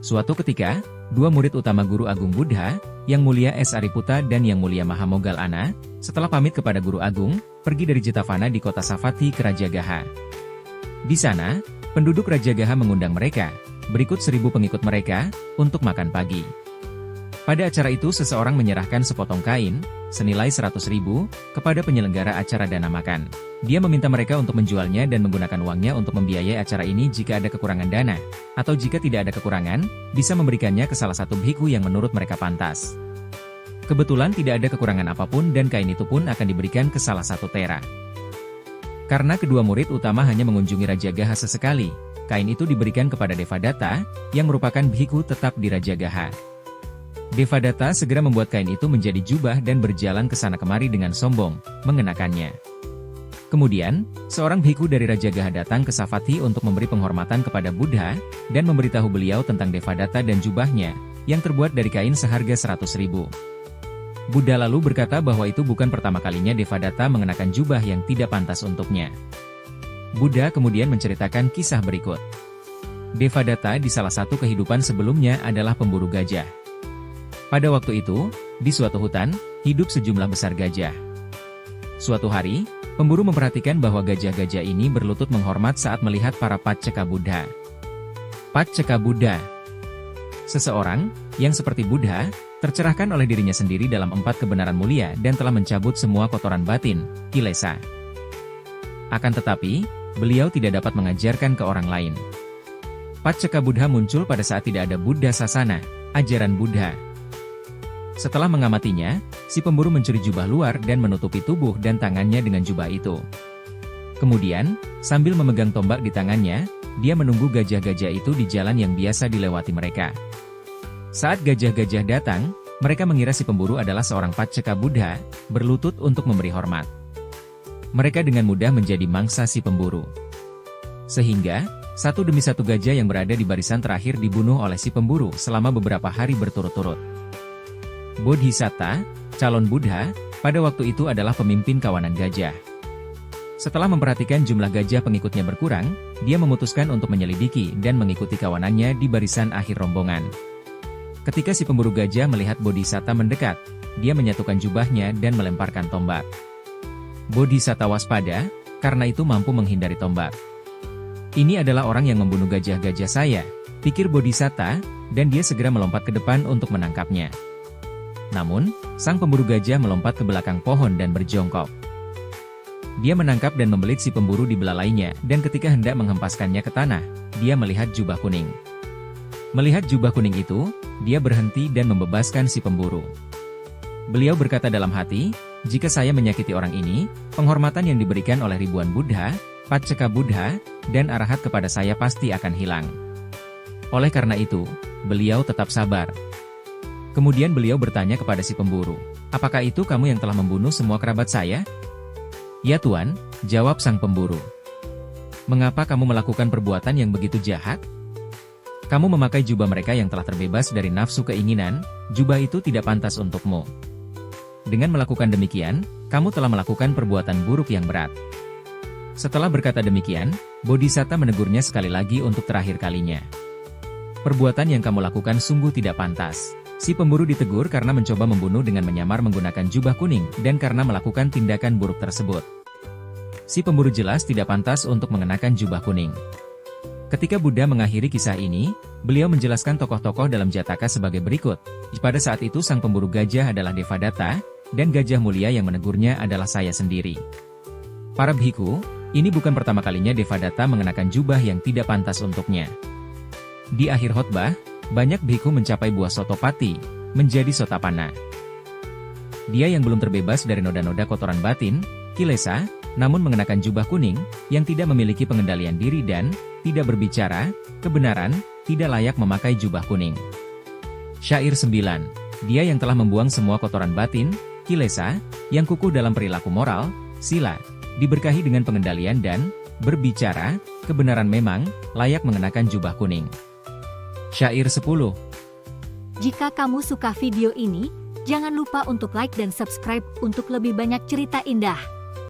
Suatu ketika, dua murid utama Guru Agung Buddha, Yang Mulia S. Ariputa dan Yang Mulia Mahamoggallana, setelah pamit kepada Guru Agung, pergi dari Jetavana di kota Savatthi ke Rajagaha. Di sana, penduduk Rajagaha mengundang mereka, berikut 1.000 pengikut mereka, untuk makan pagi. Pada acara itu seseorang menyerahkan sepotong kain, senilai 100.000, kepada penyelenggara acara dana makan. Dia meminta mereka untuk menjualnya dan menggunakan uangnya untuk membiayai acara ini jika ada kekurangan dana, atau jika tidak ada kekurangan, bisa memberikannya ke salah satu bhikkhu yang menurut mereka pantas. Kebetulan tidak ada kekurangan apapun dan kain itu pun akan diberikan ke salah satu tera. Karena kedua murid utama hanya mengunjungi Rajagaha sesekali, kain itu diberikan kepada Devadatta, yang merupakan bhikkhu tetap di Rajagaha. Devadatta segera membuat kain itu menjadi jubah dan berjalan ke sana kemari dengan sombong, mengenakannya. Kemudian, seorang bhikkhu dari Rajagaha datang ke Savatthi untuk memberi penghormatan kepada Buddha, dan memberitahu beliau tentang Devadatta dan jubahnya, yang terbuat dari kain seharga 100.000. Buddha lalu berkata bahwa itu bukan pertama kalinya Devadatta mengenakan jubah yang tidak pantas untuknya. Buddha kemudian menceritakan kisah berikut. Devadatta di salah satu kehidupan sebelumnya adalah pemburu gajah. Pada waktu itu, di suatu hutan, hidup sejumlah besar gajah. Suatu hari, pemburu memperhatikan bahwa gajah-gajah ini berlutut menghormat saat melihat para Pacceka Buddha. Pacceka Buddha, seseorang yang seperti Buddha, tercerahkan oleh dirinya sendiri dalam 4 kebenaran mulia dan telah mencabut semua kotoran batin, kilesa. Akan tetapi, beliau tidak dapat mengajarkan ke orang lain. Pacceka Buddha muncul pada saat tidak ada Buddha Sasana, ajaran Buddha. Setelah mengamatinya, si pemburu mencuri jubah luar dan menutupi tubuh dan tangannya dengan jubah itu. Kemudian, sambil memegang tombak di tangannya, dia menunggu gajah-gajah itu di jalan yang biasa dilewati mereka. Saat gajah-gajah datang, mereka mengira si pemburu adalah seorang Pacceka Buddha, berlutut untuk memberi hormat. Mereka dengan mudah menjadi mangsa si pemburu. Sehingga, satu demi satu gajah yang berada di barisan terakhir dibunuh oleh si pemburu selama beberapa hari berturut-turut. Bodhisatta, calon Buddha, pada waktu itu adalah pemimpin kawanan gajah. Setelah memperhatikan jumlah gajah pengikutnya berkurang, dia memutuskan untuk menyelidiki dan mengikuti kawanannya di barisan akhir rombongan. Ketika si pemburu gajah melihat Bodhisatta mendekat, dia menyatukan jubahnya dan melemparkan tombak. Bodhisatta waspada, karena itu mampu menghindari tombak. Ini adalah orang yang membunuh gajah-gajah saya, pikir Bodhisatta, dan dia segera melompat ke depan untuk menangkapnya. Namun, sang pemburu gajah melompat ke belakang pohon dan berjongkok. Dia menangkap dan membelit si pemburu di belalainya, dan ketika hendak menghempaskannya ke tanah, dia melihat jubah kuning. Melihat jubah kuning itu, dia berhenti dan membebaskan si pemburu. Beliau berkata dalam hati, jika saya menyakiti orang ini, penghormatan yang diberikan oleh ribuan Buddha, Pacceka Buddha, dan Arahat kepada saya pasti akan hilang. Oleh karena itu, beliau tetap sabar. Kemudian beliau bertanya kepada si pemburu, apakah itu kamu yang telah membunuh semua kerabat saya? Ya Tuan, jawab sang pemburu. Mengapa kamu melakukan perbuatan yang begitu jahat? Kamu memakai jubah mereka yang telah terbebas dari nafsu keinginan, jubah itu tidak pantas untukmu. Dengan melakukan demikian, kamu telah melakukan perbuatan buruk yang berat. Setelah berkata demikian, Bodhisatta menegurnya sekali lagi untuk terakhir kalinya. Perbuatan yang kamu lakukan sungguh tidak pantas. Si pemburu ditegur karena mencoba membunuh dengan menyamar menggunakan jubah kuning, dan karena melakukan tindakan buruk tersebut. Si pemburu jelas tidak pantas untuk mengenakan jubah kuning. Ketika Buddha mengakhiri kisah ini, beliau menjelaskan tokoh-tokoh dalam Jataka sebagai berikut. Pada saat itu sang pemburu gajah adalah Devadatta, dan gajah mulia yang menegurnya adalah saya sendiri. Para bhikkhu, ini bukan pertama kalinya Devadatta mengenakan jubah yang tidak pantas untuknya. Di akhir khotbah, banyak bhikkhu mencapai buah sotapatti, menjadi sotapanna. Dia yang belum terbebas dari noda-noda kotoran batin, kilesa, namun mengenakan jubah kuning, yang tidak memiliki pengendalian diri dan tidak berbicara, kebenaran, tidak layak memakai jubah kuning. Syair 9. Dia yang telah membuang semua kotoran batin, kilesa, yang kukuh dalam perilaku moral, sila, diberkahi dengan pengendalian dan berbicara, kebenaran memang, layak mengenakan jubah kuning. Syair 10. Jika kamu suka video ini, jangan lupa untuk like dan subscribe untuk lebih banyak cerita indah.